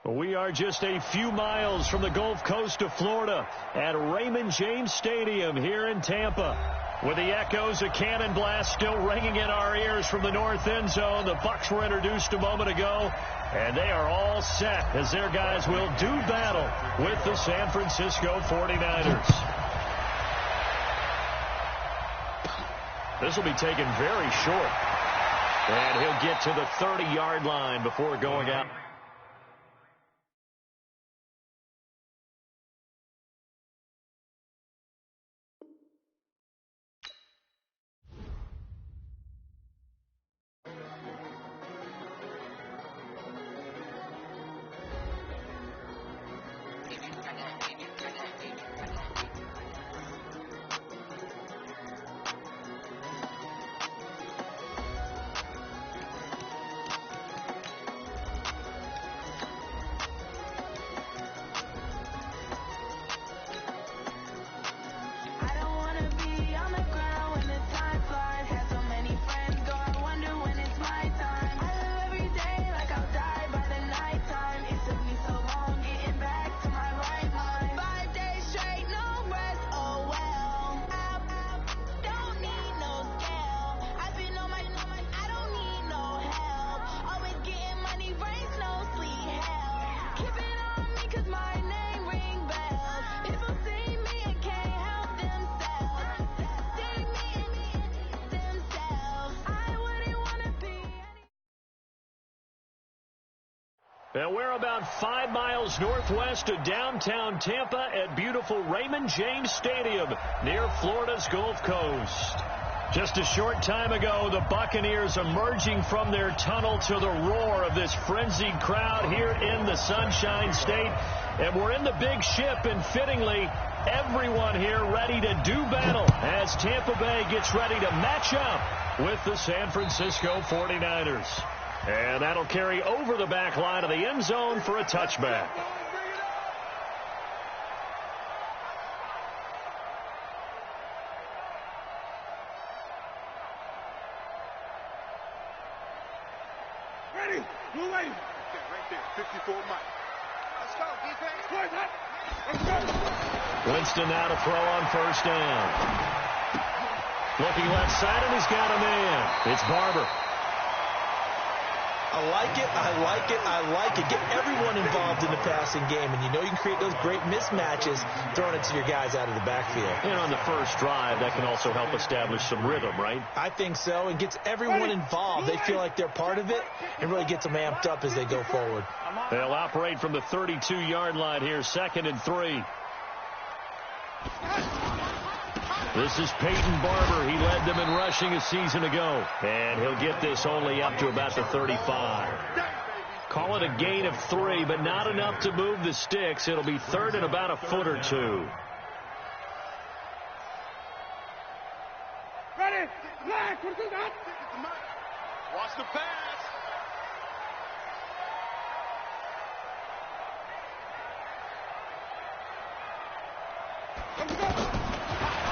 We are just a few miles from the Gulf Coast of Florida at Raymond James Stadium here in Tampa. With the echoes of cannon blast still ringing in our ears from the north end zone. The Bucs were introduced a moment ago, and they are all set as their guys will do battle with the San Francisco 49ers. This will be taken very short. And he'll get to the 30-yard line before going out. And we're about 5 miles northwest of downtown Tampa at beautiful Raymond James Stadium near Florida's Gulf Coast. Just a short time ago, the Buccaneers emerging from their tunnel to the roar of this frenzied crowd here in the Sunshine State. And we're in the big ship, and fittingly, everyone here ready to do battle as Tampa Bay gets ready to match up with the San Francisco 49ers. And that'll carry over the back line of the end zone for a touchback. Ready? Blue lane. Right there. 54 Mike. Let's go, defense. Let's go. Winston now to throw on first down. Looking left side, and he's got a man. It's Barber. I like it, I like it, I like it. Get everyone involved in the passing game, and you know you can create those great mismatches throwing it to your guys out of the backfield. And on the first drive, that can also help establish some rhythm, right? I think so. It gets everyone involved. They feel like they're part of it and really gets them amped up as they go forward. They'll operate from the 32-yard line here, 2nd and 3. This is Peyton Barber. He led them in rushing a season ago. And he'll get this only up to about the 35. Call it a gain of 3, but not enough to move the sticks. It'll be 3rd and about a foot or 2. Ready? Black. What is that? Watch the pass.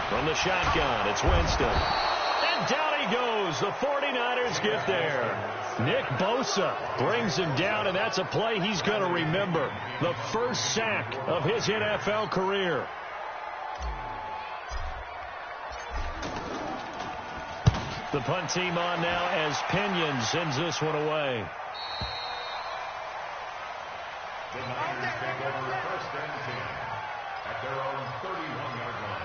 From the shotgun, it's Winston. And down he goes. The 49ers get there. Nick Bosa brings him down, and that's a play he's going to remember. The first sack of his NFL career. The punt team on now as Pinion sends this one away. The Niners take over 1st and 10 at their own 31-yard line.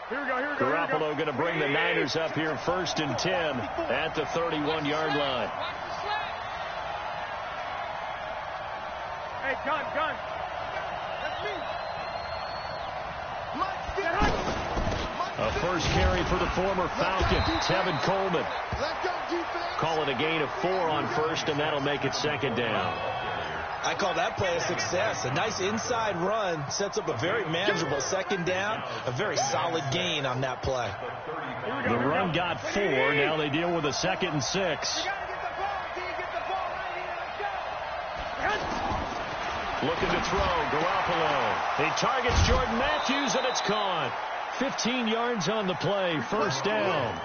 Here we go. Garoppolo going to bring the Niners up here 1st and 10 at the 31-yard line. Hey, gun. That's me. A first carry for the former Falcon, Tevin Coleman. Call it a gain of 4 on first, and that'll make it 2nd down. I call that play a success. A nice inside run sets up a very manageable 2nd down. A very solid gain on that play. The run got 4. Now they deal with a 2nd and 6. Looking to throw, Garoppolo. He targets Jordan Matthews, and it's caught. 15 yards on the play, first down.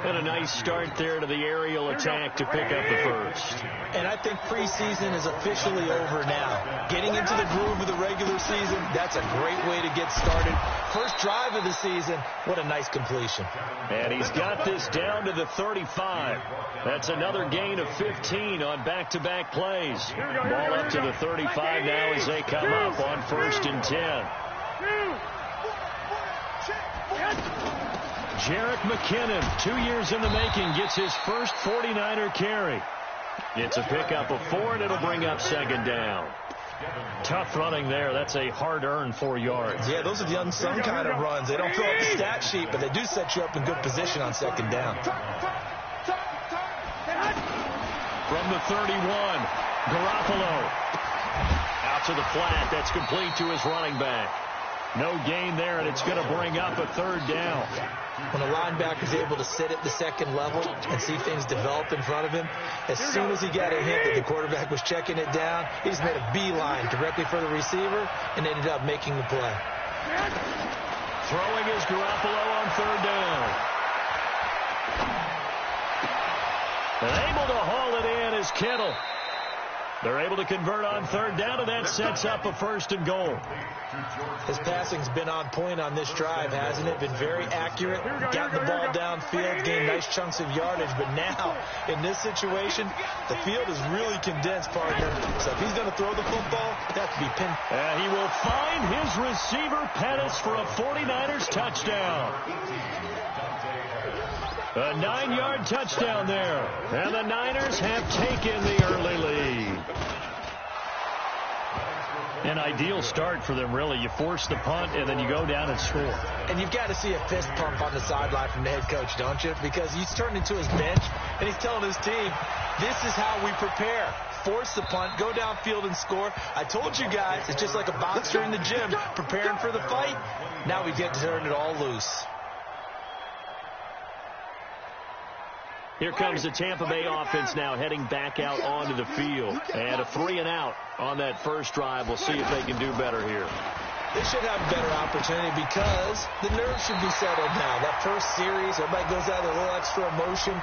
And a nice start there to the aerial attack to pick up the first. And I think preseason is officially over now. Getting into the groove of the regular season, that's a great way to get started. First drive of the season, what a nice completion. And he's got this down to the 35. That's another gain of 15 on back-to-back plays. Ball up to the 35 now as they come up on 1st and 10. Jerick McKinnon, 2 years in the making, gets his first 49er carry. It's a pickup of 4, and it'll bring up 2nd down. Tough running there. That's a hard-earned 4 yards. Yeah, those are the unsung kind of runs. They don't fill up the stat sheet, but they do set you up in good position on 2nd down. From the 31, Garoppolo. Out to the flat. That's complete to his running back. No gain there, and it's going to bring up a 3rd down. When a linebacker is able to sit at the 2nd level and see things develop in front of him, as soon as he got a hint that the quarterback was checking it down, he just made a beeline directly for the receiver and ended up making the play. Throwing is Garoppolo on 3rd down. And able to haul it in is Kittle. They're able to convert on 3rd down, and that sets up a 1st and goal. His passing's been on point on this drive, hasn't it? Been very accurate, gotten the ball downfield, gained nice chunks of yardage. But now, in this situation, the field is really condensed, partner. So if he's going to throw the football, that has to be pinned. He will find his receiver, Pettis, for a 49ers touchdown. A 9-yard touchdown there. And the Niners have taken the early lead. An ideal start for them, really. You force the punt, and then you go down and score. And you've got to see a fist pump on the sideline from the head coach, don't you? Because he's turned into his bench, and he's telling his team, this is how we prepare. Force the punt, go downfield and score. I told you guys, it's just like a boxer in the gym preparing for the fight. Now we get to turn it all loose. Here comes the Tampa Bay offense now heading back out onto the field. And a 3-and-out on that first drive. We'll see if they can do better here. They should have a better opportunity because the nerves should be settled now. That first series, everybody goes out with a little extra emotion.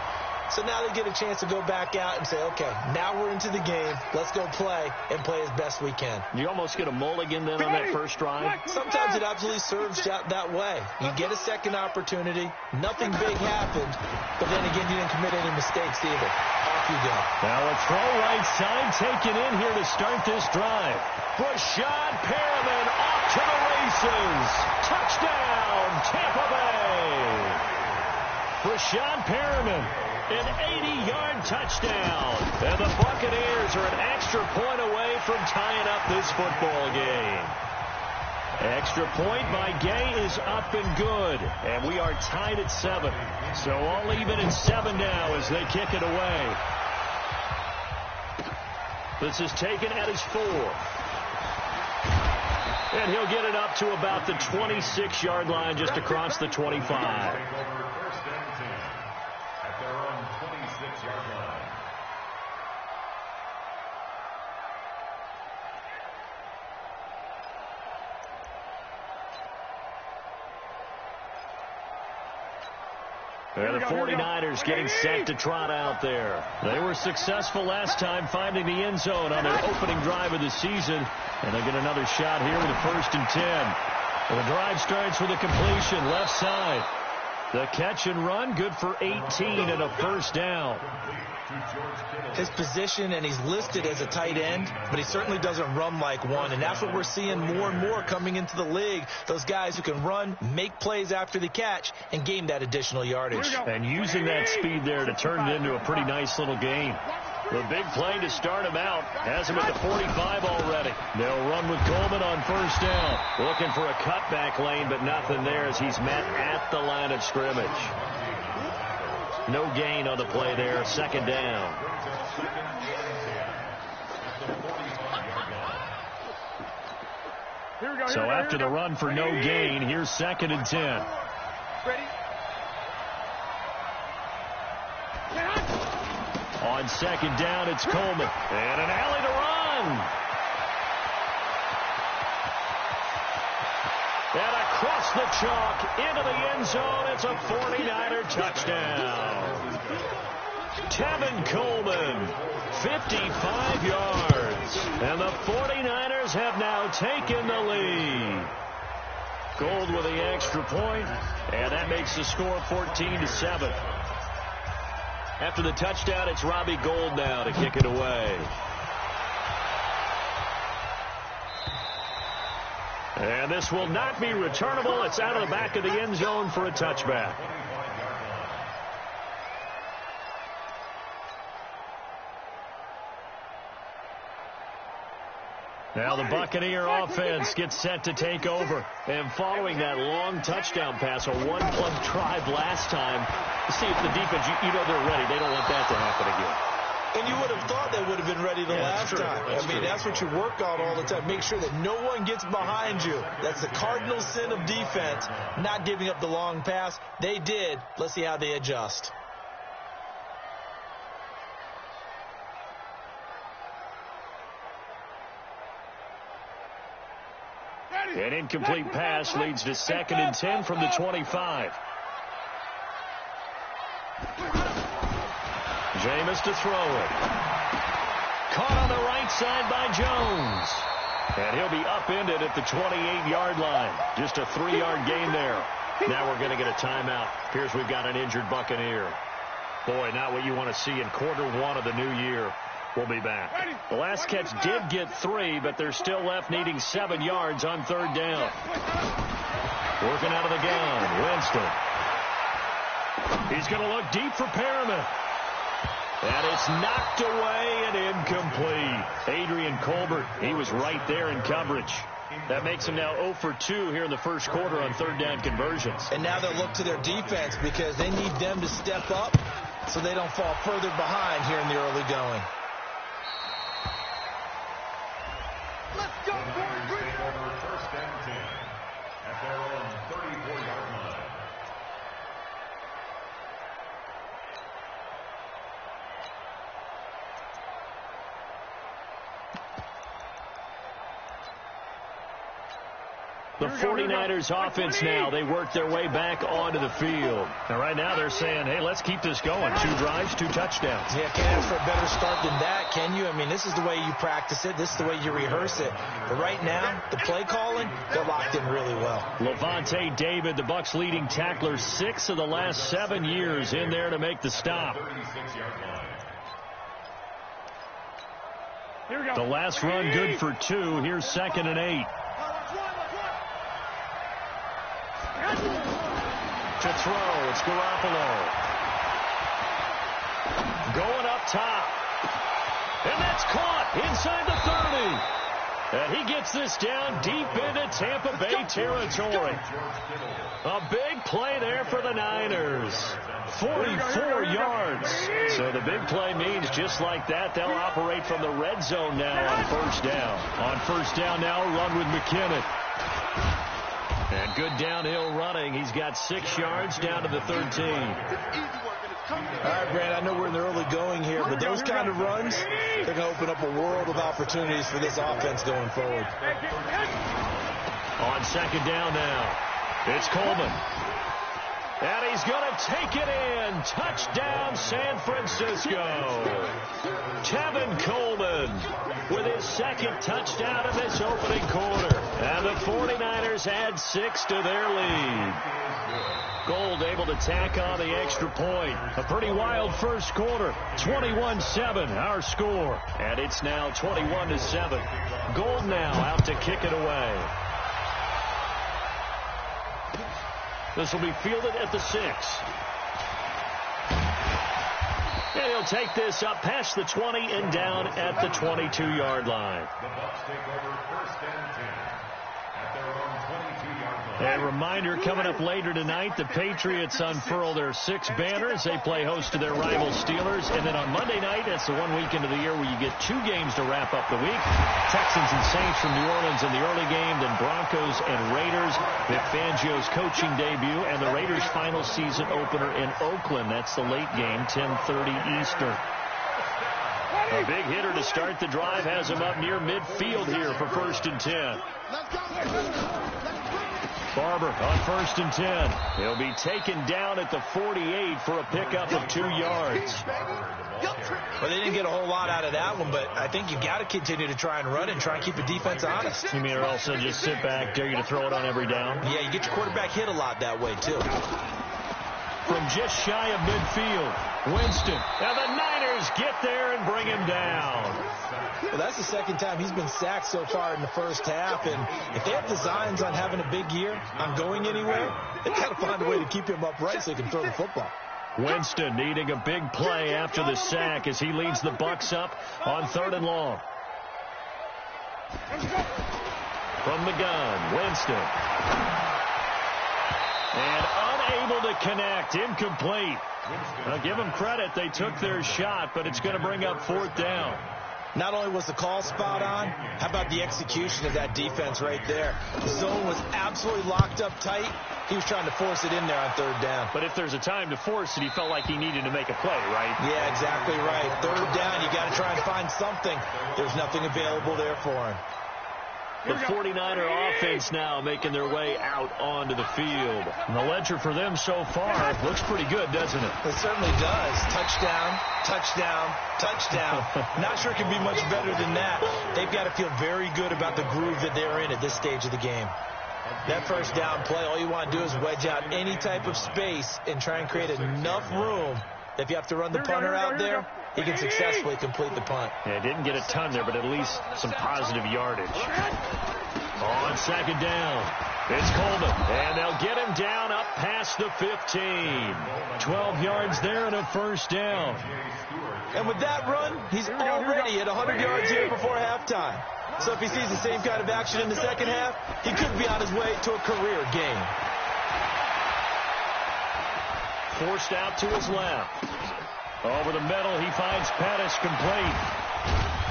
So now they get a chance to go back out and say, okay, now we're into the game. Let's go play and play as best we can. You almost get a mulligan then on that first drive? Sometimes it absolutely serves that way. You get a second opportunity. Nothing big happened. But then again, you didn't commit any mistakes either. Off you go. Now a throw right side taken in here to start this drive. Brashad Perriman off to the races. Touchdown, Tampa Bay. Brashad Perriman. An 80-yard touchdown. And the Buccaneers are an extra point away from tying up this football game. Extra point by Gay is up and good. And we are tied at 7. So all even at 7 now as they kick it away. This is taken at his 4. And he'll get it up to about the 26-yard line just across the 25. And the 49ers getting set to trot out there. They were successful last time finding the end zone on their opening drive of the season. And they'll get another shot here with a 1st and 10. And the drive starts with a completion left side. The catch and run, good for 18 and a 1st down. His position, and he's listed as a tight end, but he certainly doesn't run like one. And that's what we're seeing more and more coming into the league. Those guys who can run, make plays after the catch, and gain that additional yardage. And using that speed there to turn it into a pretty nice little game. The big play to start him out has him at the 45 already. They'll run with Coleman on 1st down. Looking for a cutback lane, but nothing there as he's met at the line of scrimmage. No gain on the play there. 2nd down. So after the run for no gain, here's 2nd and 10. Ready? On 2nd down, it's Coleman. And an alley to run. again. And across the chalk into the end zone. It's a 49er touchdown. Tevin Coleman, 55 yards. And the 49ers have now taken the lead. Gould with the extra point, and that makes the score 14-7. After the touchdown, it's Robbie Gould now to kick it away. And this will not be returnable. It's out of the back of the end zone for a touchback. Now the Buccaneer offense gets set to take over. And following that long touchdown pass, a one-play drive last time, see if the defense, you know they're ready. They don't want that to happen again. And you would have thought they would have been ready the last time. That's what you work on all the time. Make sure that no one gets behind you. That's the cardinal sin of defense, not giving up the long pass. They did. Let's see how they adjust. An incomplete pass leads to 2nd and 10 from the 25. Jameis to throw it. Caught on the right side by Jones. And he'll be upended at the 28-yard line. Just a 3-yard gain there. Now we're going to get a timeout. Appears we've got an injured Buccaneer. Boy, not what you want to see in quarter one of the new year. We'll be back. The last catch did get 3, but they're still left needing 7 yards on 3rd down. Working out of the gun. Winston. He's going to look deep for Perriman. And it's knocked away and incomplete. Adrian Colbert, he was right there in coverage. That makes him now 0 for 2 here in the first quarter on 3rd down conversions. And now they'll look to their defense because they need them to step up so they don't fall further behind here in the early going. Let's go, boys. First and 10 at their own 34-yard line. The 49ers offense now, they work their way back onto the field. And right now they're saying, hey, let's keep this going. 2 drives, 2 touchdowns. Yeah, can't ask for a better start than that, can you? This is the way you practice it. This is the way you rehearse it. But right now, the play calling, they're locked in really well. Lavonte David, the Bucs' leading tackler, 6 of the last 7 years in there to make the stop. The last run good for 2. Here's 2nd and 8. To throw, it's Garoppolo. Going up top. And that's caught inside the 30. And he gets this down deep into Tampa Bay territory. A big play there for the Niners. 44 yards. So the big play means just like that, they'll operate from the red zone now on 1st down. On 1st down now, run with McKinnon. And good downhill running. He's got 6 yards down to the 13. All right, Brad, I know we're in the early going here, but those kind of runs, they're going to open up a world of opportunities for this offense going forward. On 2nd down now, it's Coleman. And he's going to take it in. Touchdown, San Francisco. Tevin Coleman with his 2nd touchdown of this opening quarter. And the 49ers add 6 to their lead. Gould able to tack on the extra point. A pretty wild first quarter. 21-7, our score. And it's now 21-7. Gould now out to kick it away. This will be fielded at the 6. And he'll take this up past the 20 and down at the 22-yard line. The Bucs take over 1st and 10 at their own 22-yard line. A reminder, coming up later tonight, the Patriots unfurl their 6 banners. They play host to their rival Steelers. And then on Monday night, that's the one weekend of the year where you get 2 games to wrap up the week. Texans and Saints from New Orleans in the early game, then Broncos and Raiders. Vic Fangio's coaching debut, and the Raiders' final season opener in Oakland. That's the late game, 10:30 Eastern. A big hitter to start the drive has him up near midfield here for 1st and 10. Barber on 1st and 10. He'll be taken down at the 48 for a pickup of 2 yards. Well, they didn't get a whole lot out of that one, but I think you got to continue to try and run and try and keep the defense honest. You mean or else they'll just sit back, dare you to throw it on every down? Yeah, you get your quarterback hit a lot that way, too. From just shy of midfield, Winston. Now the Niners get there and bring him down. Well, that's the second time he's been sacked so far in the first half, and if they have designs on having a big year, on going anywhere, they've got to find a way to keep him upright so he can throw the football. Winston needing a big play after the sack as he leads the Bucs up on 3rd and long. From the gun, Winston. And unable to connect, incomplete. Now give them credit, they took their shot, but it's going to bring up 4th down. Not only was the call spot on, how about the execution of that defense right there? The zone was absolutely locked up tight. He was trying to force it in there on 3rd down. But if there's a time to force it, he felt like he needed to make a play, right? Yeah, exactly right. 3rd down, you got to try and find something. There's nothing available there for him. The 49er offense now making their way out onto the field. And the ledger for them so far looks pretty good, doesn't it? It certainly does. Touchdown, touchdown, touchdown. Not sure it can be much better than that. They've got to feel very good about the groove that they're in at this stage of the game. That 1st down play, all you want to do is wedge out any type of space and try and create enough room that if you have to run the punter out there, he can successfully complete the punt. Yeah, didn't get a ton there, but at least some positive yardage. On 2nd down, it's Coleman, and they'll get him down up past the 15. 12 yards there and a 1st down. And with that run, he's already at 100 yards here before halftime. So if he sees the same kind of action in the second half, he could be on his way to a career gain. Forced out to his left. Over the middle, he finds Pettis complete.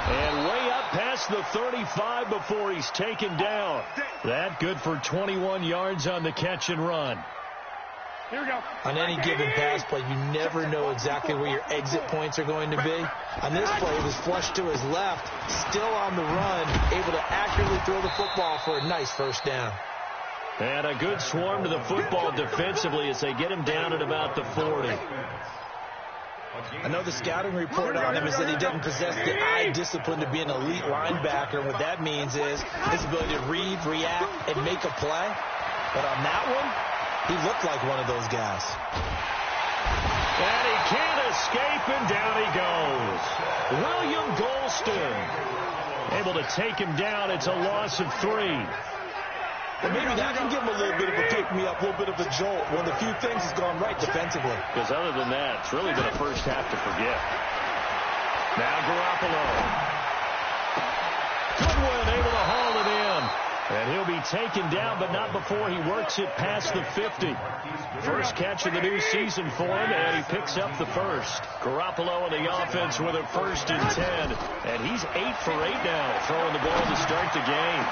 And way up past the 35 before he's taken down. That good for 21 yards on the catch and run. Here we go. On any given pass play, you never know exactly where your exit points are going to be. On this play, it was flushed to his left, still on the run, able to accurately throw the football for a nice 1st down. And a good swarm to the football defensively as they get him down at about the 40. I know the scouting report on him is that he doesn't possess the eye discipline to be an elite linebacker. What that means is his ability to read, react, and make a play. But on that one, he looked like one of those guys. And he can't escape, and down he goes. William Golston able to take him down. It's a loss of 3. But maybe that can give him a little bit of a pick-me-up, a little bit of a jolt. One of the few things has gone right defensively. Because other than that, it's really been a first half to forget. Now Garoppolo. Goodwin able to haul it in. And he'll be taken down, but not before he works it past the 50. First catch of the new season for him, and he picks up the 1st. Garoppolo in the offense with a 1st and 10. And he's 8 for 8 now, throwing the ball to start the game.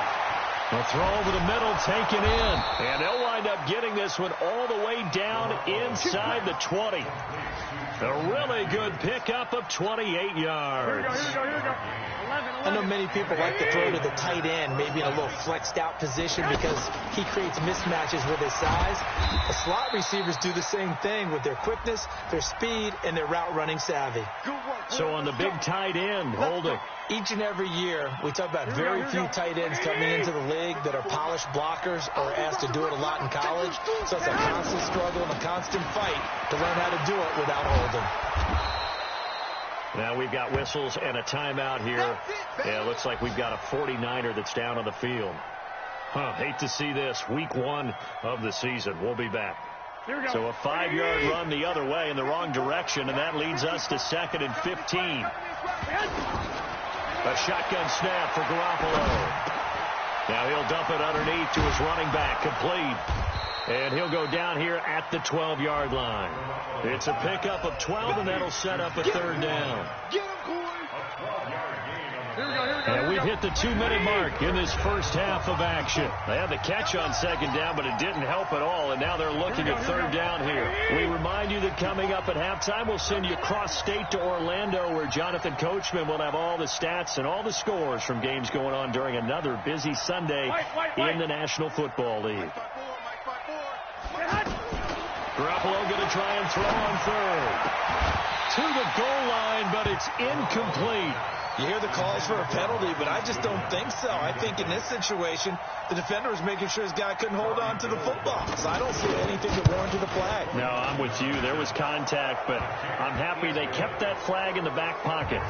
A throw over the middle, taken in. And they'll wind up getting this one all the way down inside the 20. A really good pickup of 28 yards. Here we go. 11. I know many people like to throw to the tight end, maybe in a little flexed out position because he creates mismatches with his size. The slot receivers do the same thing with their quickness, their speed, and their route running savvy. So on the big tight end, holding. Each and every year, we talk about very few tight ends coming into the league that are polished blockers or asked to do it a lot in college. So it's a constant struggle and a constant fight to learn how to do it without holding. Now we've got whistles and a timeout here. Yeah, it looks like we've got a 49er that's down on the field. Hate to see this. Week 1 of the season. We'll be back. So a 5-yard run the other way in the wrong direction, and that leads us to 2nd and 15. A shotgun snap for Garoppolo. Now he'll dump it underneath to his running back, complete. And he'll go down here at the 12-yard line. It's a pickup of 12, and that'll set up a 3rd down. A 12-yard gain on the And we've hit the 2-minute mark in this first half of action. They had the catch on second down, but it didn't help at all, and now they're looking at third down here. We remind you that coming up at halftime, we'll send you cross-state to Orlando, where Jonathan Coachman will have all the stats and all the scores from games going on during another busy Sunday in the National Football League. Garoppolo going to try and throw on third. To the goal line, but it's incomplete. You hear the calls for a penalty, but I just don't think so. I think in this situation, the defender was making sure his guy couldn't hold on to the football. So I don't see anything that warranted a flag. No, I'm with you. There was contact, but I'm happy they kept that flag in the back pocket.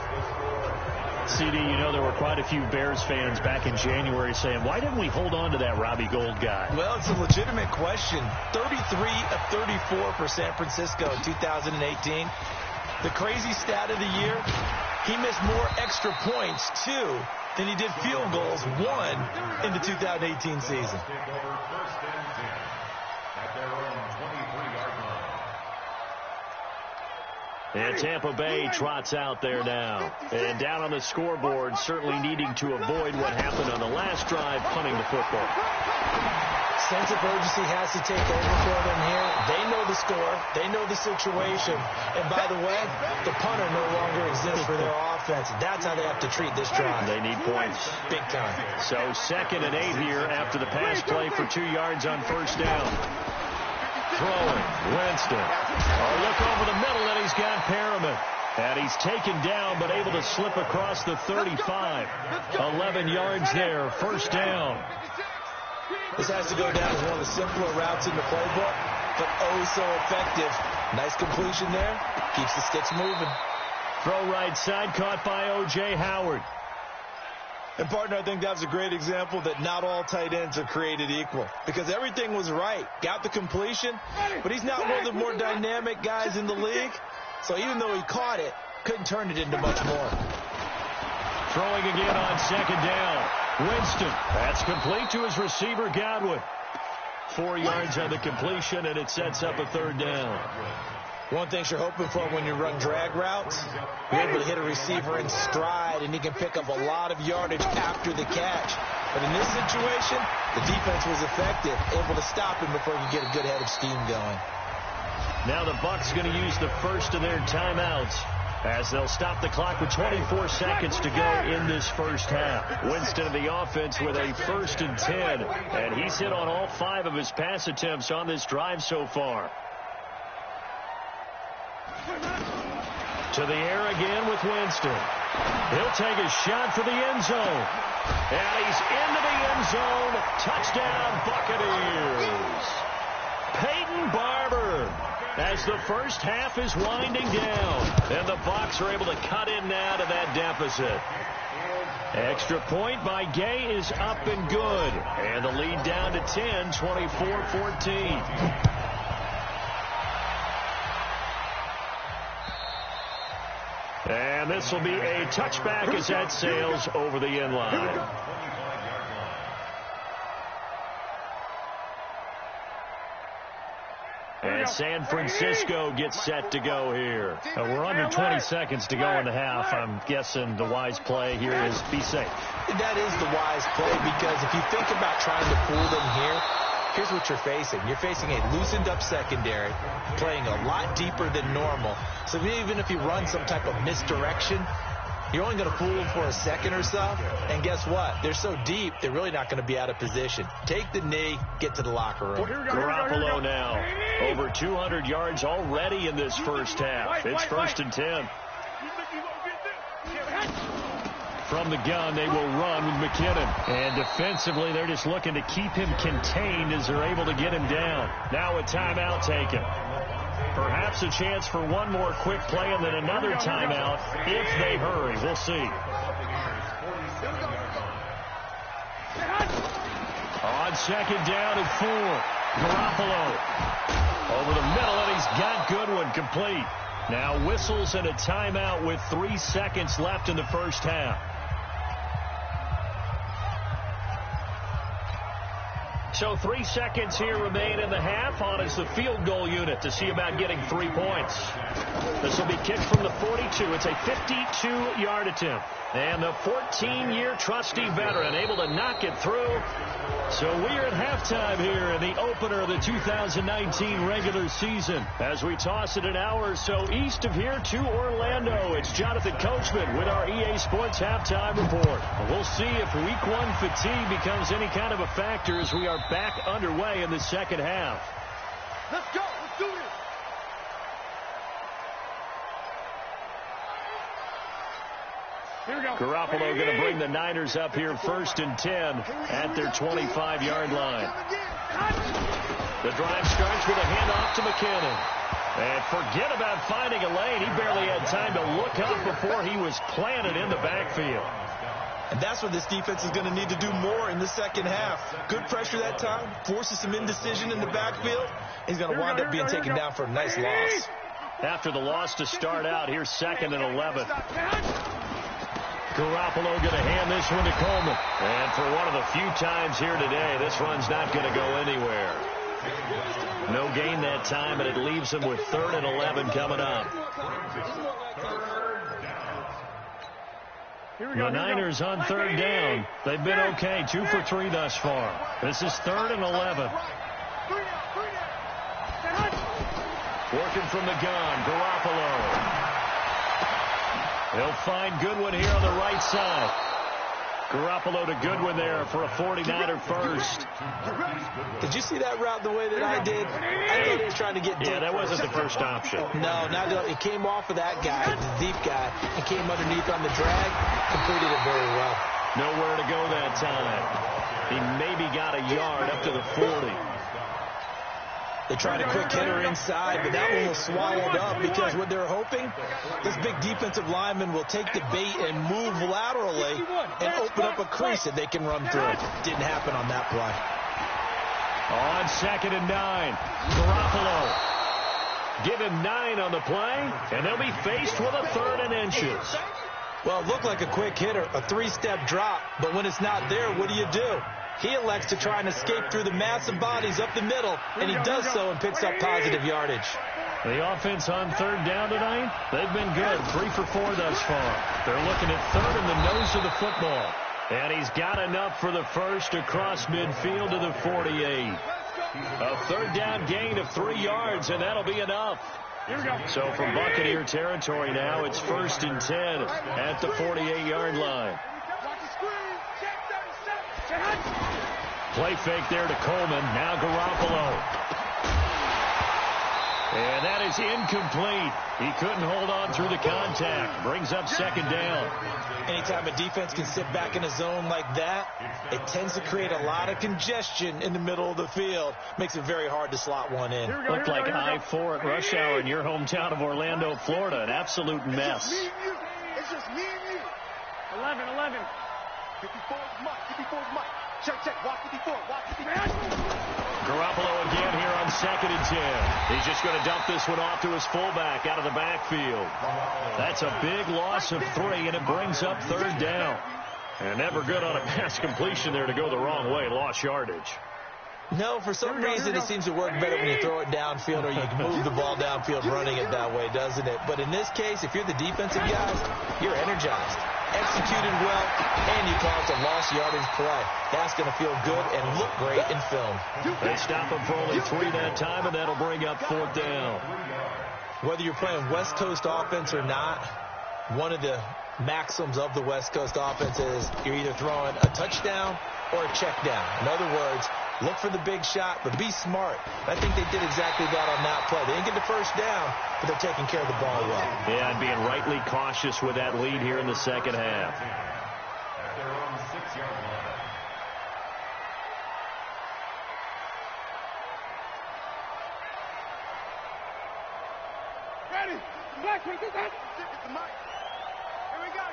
CD, you know there were quite a few Bears fans back in January saying, why didn't we hold on to that Robbie Gould guy? Well, it's a legitimate question. 33 of 34 for San Francisco in 2018. The crazy stat of the year, he missed more extra points, 2, than he did field goals, 1, in the 2018 season. And Tampa Bay trots out there now. And down on the scoreboard, certainly needing to avoid what happened on the last drive, punting the football. Sense of urgency has to take over for them here. They know the score. They know the situation. And by the way, the punter no longer exists for their offense. That's how they have to treat this drive. They need points. Big time. So 2nd and 8 here after the pass play for 2 yards on first down. Throwing, Winston. Oh, look over the middle, and he's got Perriman. And he's taken down, but able to slip across the 35. 11 yards there, first down. This has to go down as one of the simpler routes in the playbook, but oh so effective. Nice completion there. Keeps the sticks moving. Throw right side, caught by O.J. Howard. And, partner, I think that's a great example that not all tight ends are created equal, because everything was right. Got the completion, but he's not one of the more dynamic guys in the league. So even though he caught it, couldn't turn it into much more. Throwing again on second down. Winston. That's complete to his receiver, Godwin. 4 yards on the completion, and it sets up a third down. One thing you're hoping for when you run drag routes, you're able to hit a receiver in stride, and he can pick up a lot of yardage after the catch. But in this situation, the defense was effective, able to stop him before he could get a good head of steam going. Now the Bucs going to use the first of their timeouts, as they'll stop the clock with 24 seconds to go in this first half. Winston of the offense with a 1st and 10, and he's hit on all 5 of his pass attempts on this drive so far. To the air again with Winston. He'll take a shot for the end zone. And he's into the end zone. Touchdown, Buccaneers. Peyton Barber, as the first half is winding down. And the Bucs are able to cut in now to that deficit. Extra point by Gay is up and good. And the lead down to 10, 24-14. And this will be a touchback as that sails over the end line. And San Francisco gets set to go here. We're under 20 seconds to go in the half. I'm guessing the wise play here is be safe. That is the wise play, because if you think about trying to fool them here, here's what you're facing. You're facing a loosened up secondary, playing a lot deeper than normal. So even if you run some type of misdirection, you're only going to fool them for a second or so. And guess what? They're so deep, they're really not going to be out of position. Take the knee, get to the locker room. Garoppolo now. Over 200 yards already in this first half. It's 1st and 10. From the gun, they will run with McKinnon. And defensively, they're just looking to keep him contained as they're able to get him down. Now a timeout taken. Perhaps a chance for one more quick play and then another timeout if they hurry. We'll see. On second down and 4. Garoppolo over the middle, and he's got Goodwin complete. Now whistles and a timeout with 3 seconds left in the first half. So 3 seconds here remain in the half. On is the field goal unit to see about getting 3 points. This will be kicked from the 42. It's a 52-yard attempt. And the 14-year trusty veteran able to knock it through. So we're at halftime here in the opener of the 2019 regular season. As we toss it an hour or so east of here to Orlando, it's Jonathan Coachman with our EA Sports Halftime Report. We'll see if Week 1 fatigue becomes any kind of a factor as we are back underway in the second half. Let's go. Let's do this. Here we go. Garoppolo going to bring the Niners up here 1st and 10 at their 25-yard line. The drive starts with a handoff to McKinnon. And forget about finding a lane. He barely had time to look up before he was planted in the backfield. And that's what this defense is going to need to do more in the second half. Good pressure that time, forces some indecision in the backfield. He's going to wind up being taken down for a nice loss. After the loss to start out, here's 2nd and 11. Garoppolo going to hand this one to Coleman. And for one of the few times here today, this run's not going to go anywhere. No gain that time, and it leaves them with 3rd and 11 coming up. The Niners on 3rd down. They've been okay, 2 for 3 thus far. This is 3rd and 11. Working from the gun, Garoppolo. He'll find Goodwin here on the right side. Garoppolo to Goodwin there for a 49er first. Did you see that route the way that I did? I thought he was trying to get deep. Yeah, that wasn't the first option. No, not it came off of that guy, the deep guy, and came underneath on the drag. Completed it very well. Nowhere to go that time. He maybe got a yard up to the 40. They tried a quick hitter inside, but that one was swallowed up because what they're hoping, this big defensive lineman will take the bait and move laterally and open up a crease that they can run through. Didn't happen on that play. On 2nd and 9, Garoppolo. Give him 9 on the play, and they'll be faced with a 3rd and inches. Well, it looked like a quick hitter, a 3-step drop, but when it's not there, what do? He elects to try and escape through the massive bodies up the middle, and he does so and picks up positive yardage. The offense on 3rd down tonight, they've been good, 3 for 4 thus far. They're looking at 3rd in the nose of the football. And he's got enough for the first across midfield to the 48. A 3rd down gain of 3 yards, and that'll be enough. So from Buccaneer territory now, it's 1st and 10 at the 48-yard line. Play fake there to Coleman. Now Garoppolo. And that is incomplete. He couldn't hold on through the contact. Brings up 2nd down. Anytime a defense can sit back in a zone like that, it tends to create a lot of congestion in the middle of the field. Makes it very hard to slot one in. Looked like I-4 at rush hour in your hometown of Orlando, Florida. An absolute mess. It's just me and you. 11. 54 is Mike. 54 is Mike. Check. Watch 54. Watch 54. Garoppolo again here on 2nd and 10. He's just going to dump this one off to his fullback out of the backfield. That's a big loss of 3, and it brings up 3rd down. And never good on a pass completion there to go the wrong way. Lost yardage. No, for some reason it seems to work better when you throw it downfield or you can move the ball downfield running it that way, doesn't it? But in this case, if you're the defensive guys, you're energized, executed well, and you caused a lost yardage play. That's going to feel good and look great in film. They stop him for only 3 that time, and that'll bring up 4th down. Whether you're playing West Coast offense or not, one of the maxims of the West Coast offense is you're either throwing a touchdown or a check down. In other words, look for the big shot, but be smart. I think they did exactly that on that play. They didn't get the first down, but they're taking care of the ball well. Yeah, and being rightly cautious with that lead here in the second half. At their own 6-yard line. Ready. Black, we get that. It's the mic. Here we go.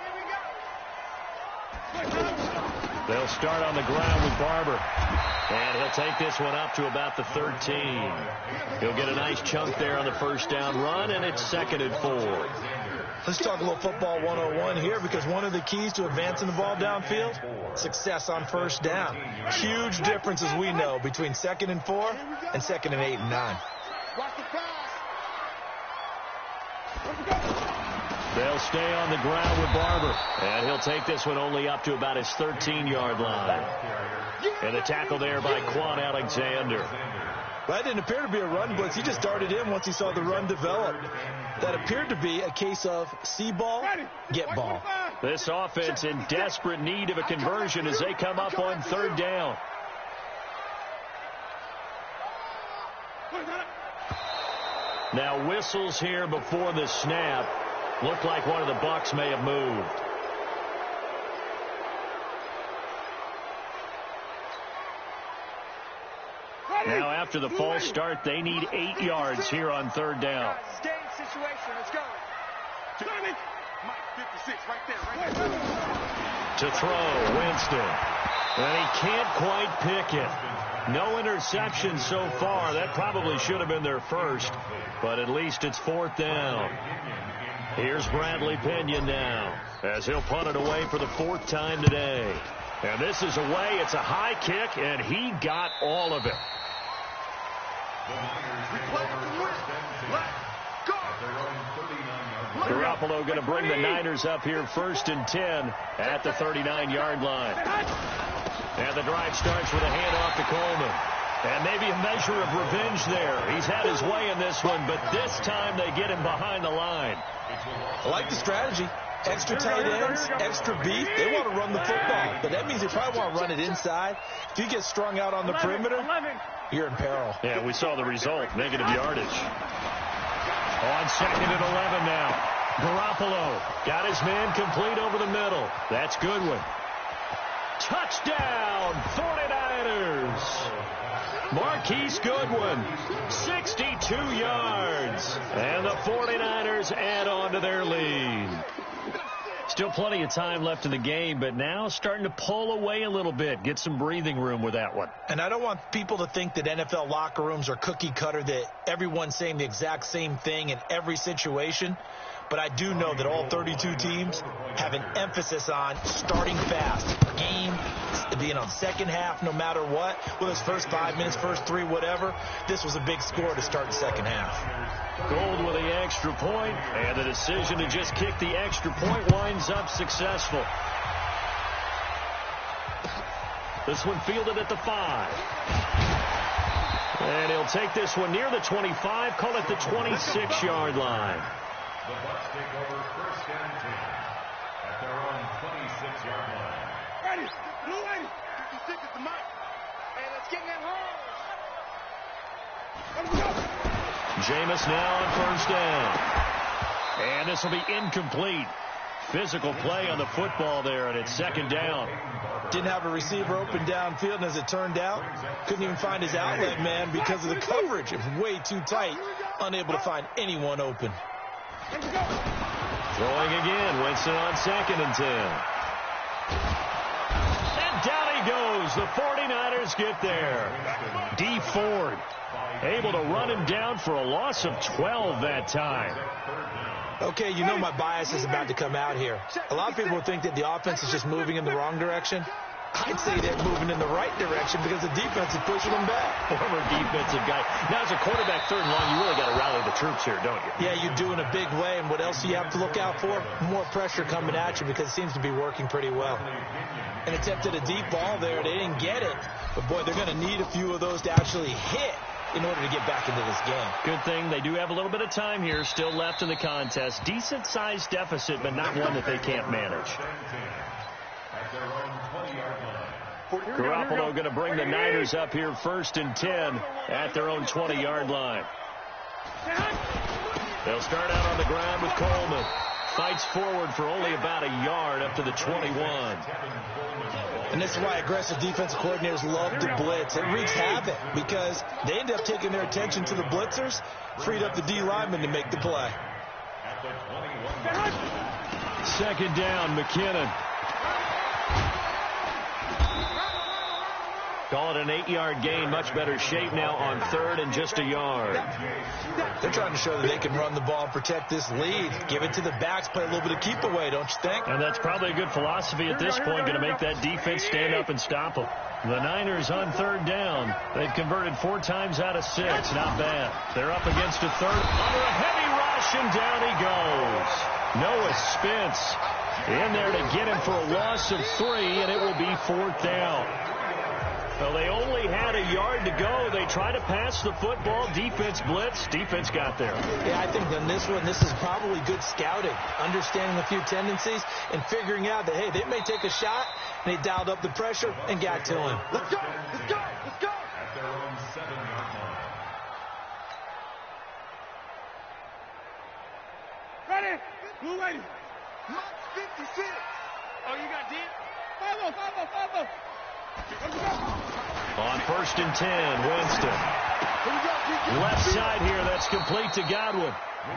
They'll start on the ground with Barber. And he'll take this one up to about the 13. He'll get a nice chunk there on the first down run, and it's 2nd and 4. Let's talk a little football 101 here, because one of the keys to advancing the ball downfield, success on first down. Huge difference, as we know, between 2nd and 4 and 2nd and 8 and 9. They'll stay on the ground with Barber, and he'll take this one only up to about his 13-yard line. And the tackle there by Quan Alexander. That didn't appear to be a run blitz. He just darted in once he saw the run develop. That appeared to be a case of see ball, get ball. This offense in desperate need of a conversion as they come up on 3rd down. Now whistles here before the snap. Looked like one of the Bucs may have moved. Now after the false start, they need 8 yards here on 3rd down. Let's go. 56 right there. To throw, Winston. And he can't quite pick it. No interception so far. That probably should have been their first, but at least it's 4th down. Here's Bradley Pinion now, as he'll punt it away for the 4th time today. And this is away. It's a high kick, and he got all of it. Garoppolo going to bring the Niners up here 1st and 10 at the 39-yard line. And the drive starts with a handoff to Coleman. And maybe a measure of revenge there. He's had his way in this one, but this time they get him behind the line. I like the strategy. Extra tight ends, extra beef. They want to run the football, but that means they probably want to run it inside. If you get strung out on the perimeter, you're in peril. Yeah, we saw the result, negative yardage. On 2nd and 11 now. Garoppolo got his man complete over the middle. That's Goodwin. Touchdown, 49ers. Marquise Goodwin, 62 yards. And the 49ers add on to their lead. Still plenty of time left in the game, but now starting to pull away a little bit. Get some breathing room with that one. And I don't want people to think that NFL locker rooms are cookie cutter, that everyone's saying the exact same thing in every situation. But I do know that all 32 teams have an emphasis on starting fast. Game being on second half no matter what. Whether it's first 5 minutes, first 3, whatever. This was a big score to start the second half. Gould with the extra point, and the decision to just kick the extra point winds up successful. This one fielded at the 5. And he'll take this one near the 25, call it the 26-yard line. The Bucs take over 1st and 10 at their own 26-yard line. Ready, blue ready. 56 is the mark. And let's get in that hole. Jameis now on 1st down. And this will be incomplete. Physical play on the football there, and it's 2nd down. Didn't have a receiver open downfield, and as it turned out, couldn't even find his outlet man because of the coverage. It was way too tight, unable to find anyone open. Throwing again, Winston on 2nd and 10. And down he goes. The 49ers get there. D. Ford able to run him down for a loss of 12 that time. Okay, you know my bias is about to come out here. A lot of people think that the offense is just moving in the wrong direction. I'd say they're moving in the right direction because the defense is pushing them back. Former defensive guy. Now, as a quarterback 3rd and long, you really got to rally the troops here, don't you? Yeah, you do in a big way. And what else do you have to look out for? More pressure coming at you because it seems to be working pretty well. And attempted a deep ball there. They didn't get it. But, boy, they're going to need a few of those to actually hit in order to get back into this game. Good thing they do have a little bit of time here still left in the contest. Decent-sized deficit, but not one that they can't manage. Garoppolo going to bring the Niners up here 1st and 10 at their own 20-yard line. They'll start out on the ground with Coleman. Fights forward for only about a yard up to the 21. And this is why aggressive defensive coordinators love to blitz. It wreaks havoc because they end up taking their attention to the blitzers, freed up the D lineman to make the play. 2nd down, McKinnon. Call it an 8-yard gain. Much better shape now on third and just a yard. They're trying to show that they can run the ball and protect this lead. Give it to the backs, play a little bit of keep away, don't you think? And that's probably a good philosophy at this point, going to make that defense stand up and stop them. The Niners on third down. They've converted 4 times out of 6. Not bad. They're up against a third. Under a heavy rush, and down he goes. Noah Spence in there to get him for a loss of 3, and it will be 4th down. Well, they only had a yard to go. They tried to pass the football. Defense blitz. Defense got there. Yeah, I think on this one, this is probably good scouting, understanding a few tendencies, and figuring out that, hey, they may take a shot, and they dialed up the pressure and got to him. Let's go! Let's go! Let's go! At their own 7-yard line. Ready? Blue lady. Max 56. Oh, you got deep? 5-0, 5-0, 5-0. On 1st and 10, Winston. Left side here, that's complete to Godwin.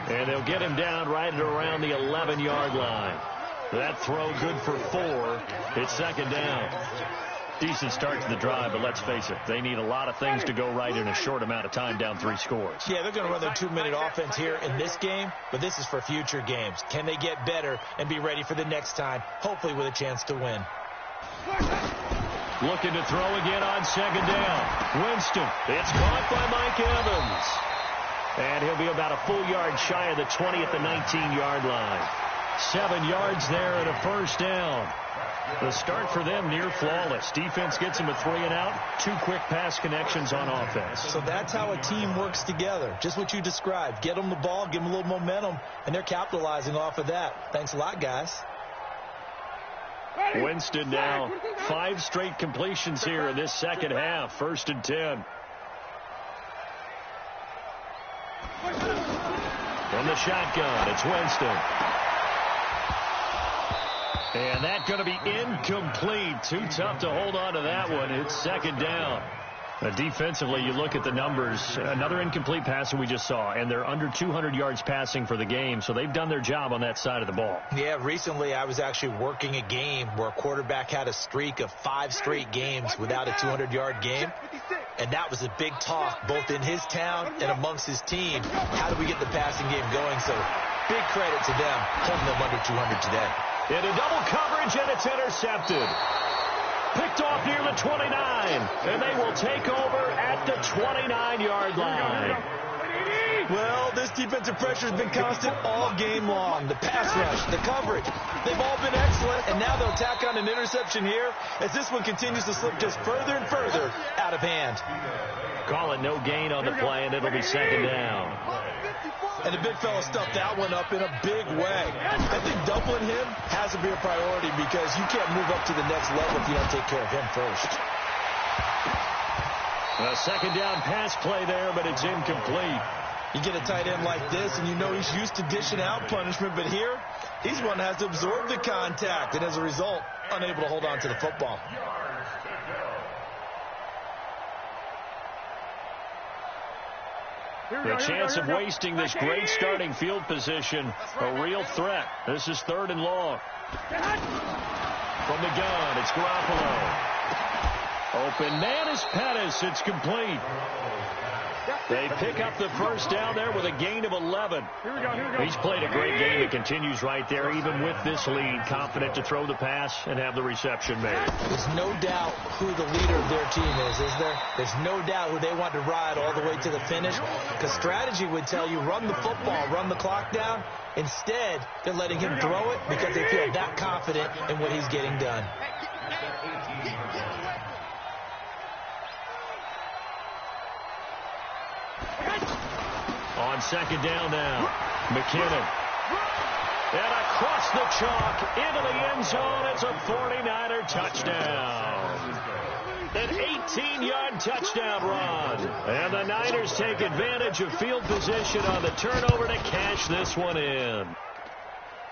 And they'll get him down right at around the 11-yard line. That throw good for 4. It's 2nd down. Decent start to the drive, but let's face it, they need a lot of things to go right in a short amount of time, down 3 scores. Yeah, they're going to run their 2-minute offense here in this game, but this is for future games. Can they get better and be ready for the next time, hopefully with a chance to win? Looking to throw again on 2nd down. Winston. It's caught by Mike Evans. And he'll be about a full yard shy of the 20 at the 19-yard line. 7 yards there and a 1st down. The start for them near flawless. Defense gets them a 3 and out. 2 quick pass connections on offense. So that's how a team works together. Just what you described. Get them the ball, give them a little momentum, and they're capitalizing off of that. Thanks a lot, guys. Winston now 5 straight completions here in this second half. 1st and 10. From the shotgun, it's Winston. And that's going to be incomplete. Too tough to hold on to that one. It's 2nd down. Defensively, you look at the numbers. Another incomplete pass that we just saw, and they're under 200 yards passing for the game, so they've done their job on that side of the ball. Yeah, recently I was actually working a game where a quarterback had a streak of 5 straight games without a 200-yard game, and that was a big talk both in his town and amongst his team. How do we get the passing game going? So big credit to them holding them under 200 today. Into double coverage, and it's intercepted. Picked off near the 29, and they will take over at the 29-yard line. Well, this defensive pressure has been constant all game long. The pass rush, the coverage, they've all been excellent, and now they'll tack on an interception here as this one continues to slip just further and further out of hand. Call it no gain on the play, and it'll be 2nd down. And the big fella stuffed that one up in a big way. I think doubling him has to be a priority because you can't move up to the next level if you don't take care of him first. A 2nd down pass play there, but it's incomplete. You get a tight end like this, and you know he's used to dishing out punishment, but here, he's one that has to absorb the contact, and as a result, unable to hold on to the football. The chance of wasting this great starting field position, a real threat. This is 3rd and long. From the gun, it's Garoppolo. Open man is Pettis. It's complete. They pick up the 1st down there with a gain of 11. He's played a great game. It continues right there, even with this lead. Confident to throw the pass and have the reception made. There's no doubt who the leader of their team is there? There's no doubt who they want to ride all the way to the finish. Because strategy would tell you run the football, run the clock down. Instead, they're letting him throw it because they feel that confident in what he's getting done. On 2nd down now, McKinnon. And across the chalk into the end zone. It's a 49er touchdown. An 18-yard touchdown run. And the Niners take advantage of field position on the turnover to cash this one in.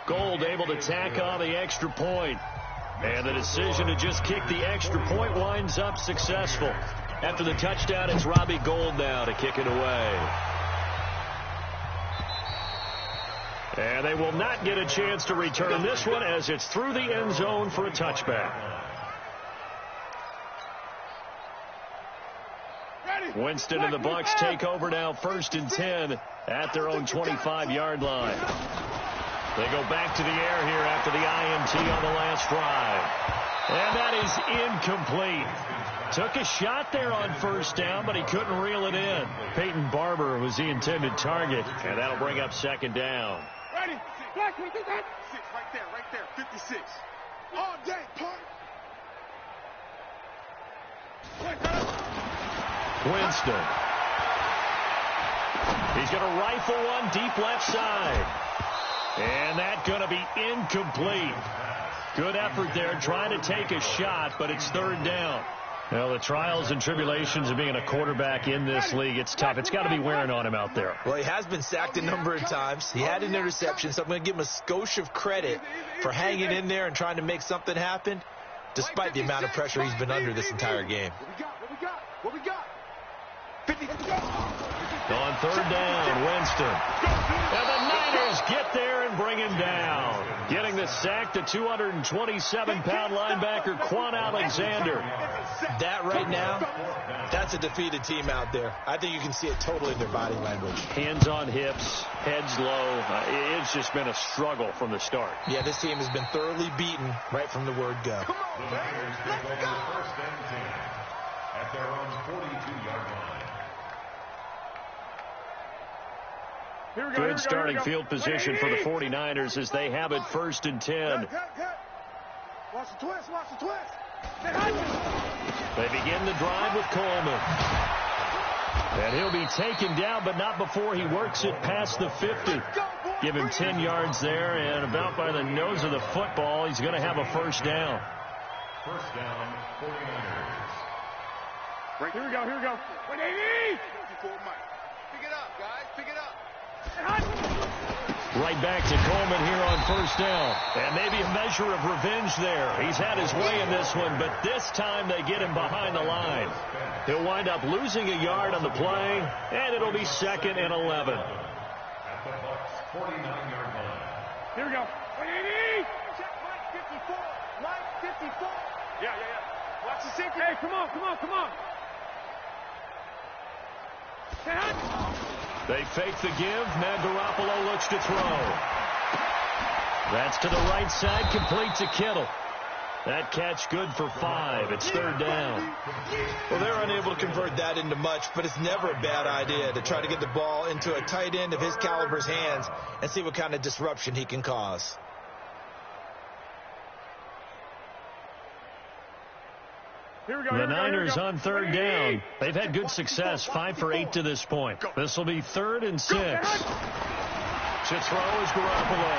Gold able to tack on the extra point. And the decision to just kick the extra point winds up successful. After the touchdown, it's Robbie Gould now to kick it away. And they will not get a chance to return this one as it's through the end zone for a touchback. Winston and the Bucs take over now, 1st and 10 at their own 25-yard line. They go back to the air here after the INT on the last drive. And that is incomplete. Took a shot there on 1st down, but he couldn't reel it in. Peyton Barber was the intended target, and that'll bring up 2nd down. Ready? 6 right there, 56. All day, punt. Winston. He's going to rifle one deep left side. And that's going to be incomplete. Good effort there trying to take a shot, but it's 3rd down. Well, the trials and tribulations of being a quarterback in this league, it's tough. It's got to be wearing on him out there. Well, he has been sacked a number of times. He had an interception, so I'm going to give him a skosh of credit for hanging in there and trying to make something happen, despite the amount of pressure he's been under this entire game. What we got? 50. On 3rd down, Winston. And the Niners get there and bring him down. Getting the sack to 227-pound linebacker Quan Alexander. That right now, that's a defeated team out there. I think you can see it totally in their body language. Hands on hips, heads low. It's just been a struggle from the start. Yeah, this team has been thoroughly beaten right from the word go. The Niners take over 1st and 10 at their own 42-yard line. Good starting field position for the 49ers as they have it 1st and 10. Watch the twist. They begin the drive with Coleman. And he'll be taken down, but not before he works it past the 50. Give him 10 yards there, and about by the nose of the football, he's going to have a 1st down. 1st down, 49ers. Right, here we go. 180! Pick it up, guys. Pick it up. Right back to Coleman here on 1st down. And maybe a measure of revenge there. He's had his way in this one, but this time they get him behind the line. He'll wind up losing a yard on the play, and it'll be 2nd and 11. At the Bucs' 49-yard line. Here we go. 180! Check Mike 54. Mike 54. Yeah. Watch the safety. Hey, come on. They fake the give. Matt Garoppolo looks to throw. That's to the right side, complete to Kittle. That catch good for 5. It's 3rd down. Well, they're unable to convert that into much, but it's never a bad idea to try to get the ball into a tight end of his caliber's hands and see what kind of disruption he can cause. The Niners on 3rd down. They've had good success, 5 for 8 to this point. This will be 3rd and 6. To throw is Garoppolo.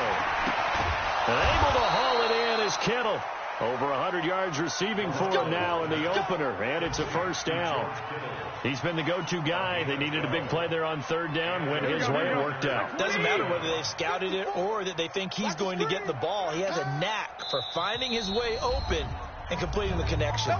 And able to haul it in is Kittle. Over 100 yards receiving for him now in the opener, and it's a 1st down. He's been the go-to guy. They needed a big play there on 3rd down. Went his way and worked out. Doesn't matter whether they've scouted it or that they think he's going to get the ball. He has a knack for finding his way open and completing the connection.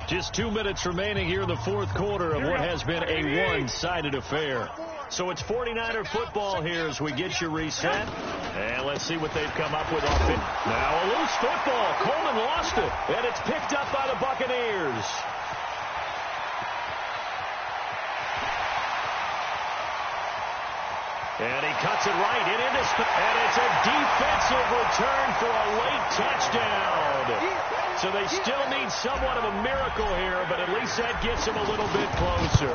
Just 2 minutes remaining here in the 4th quarter of what has been a one-sided affair. So it's 49er football here as we get you reset. And let's see what they've come up with off it. Now a loose football. Coleman lost it. And it's picked up by the Buccaneers. And he cuts it right. And it's a defensive return for a late touchdown. So they still need somewhat of a miracle here, but at least that gets them a little bit closer.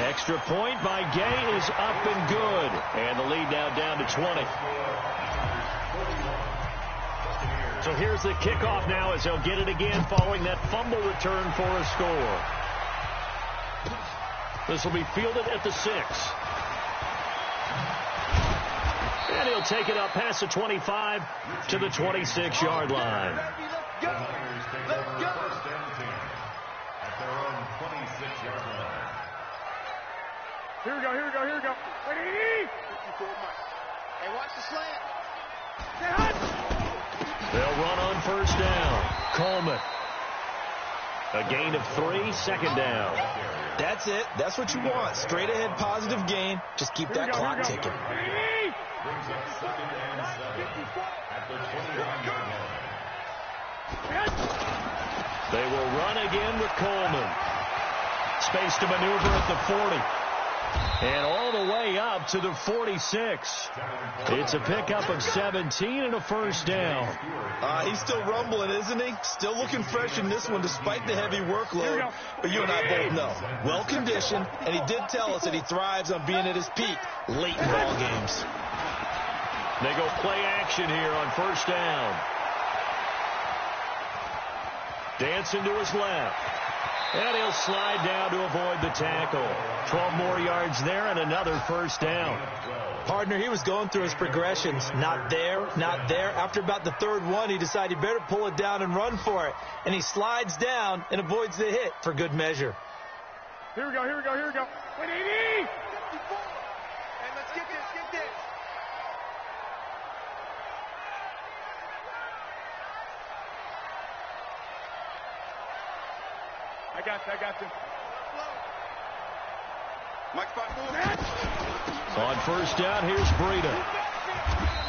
Extra point by Gay is up and good. And the lead now down to 20. So here's the kickoff now as they'll get it again following that fumble return for a score. This will be fielded at the 6. And he'll take it up past the 25 to the 26-yard line. The Niners take over 1st and 10 at their own 26-yard line. Here we go. 54 Mike. Hey, watch the slant. They'll run on 1st down. Coleman. A gain of 3, 2nd down. That's it. That's what you want. Straight ahead positive gain. Just keep that clock ticking. Brings up 2nd and 7 at the 29-yard line. They will run again with Coleman. Space to maneuver at the 40. And all the way up to the 46. It's a pickup of 17 and a first down. He's still rumbling, isn't he? Still looking fresh in this one despite the heavy workload. But you and I both know, well-conditioned, and he did tell us that he thrives on being at his peak late in ball games. They go play action here on first down. Dancing to his left. And he'll slide down to avoid the tackle. 12 more yards there and another first down. Partner, he was going through his progressions. Not there, not there. After about the third one, he decided he better pull it down and run for it. And he slides down and avoids the hit for good measure. Here we go, here we go, here we go. 180! And let's get this, get this. I got this. Mike spot. On first down, here's Breida.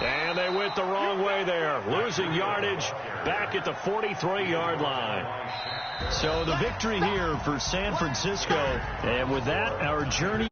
And they went the wrong way there. Losing yardage back at the 43-yard line. So the victory here for San Francisco. And with that, our journey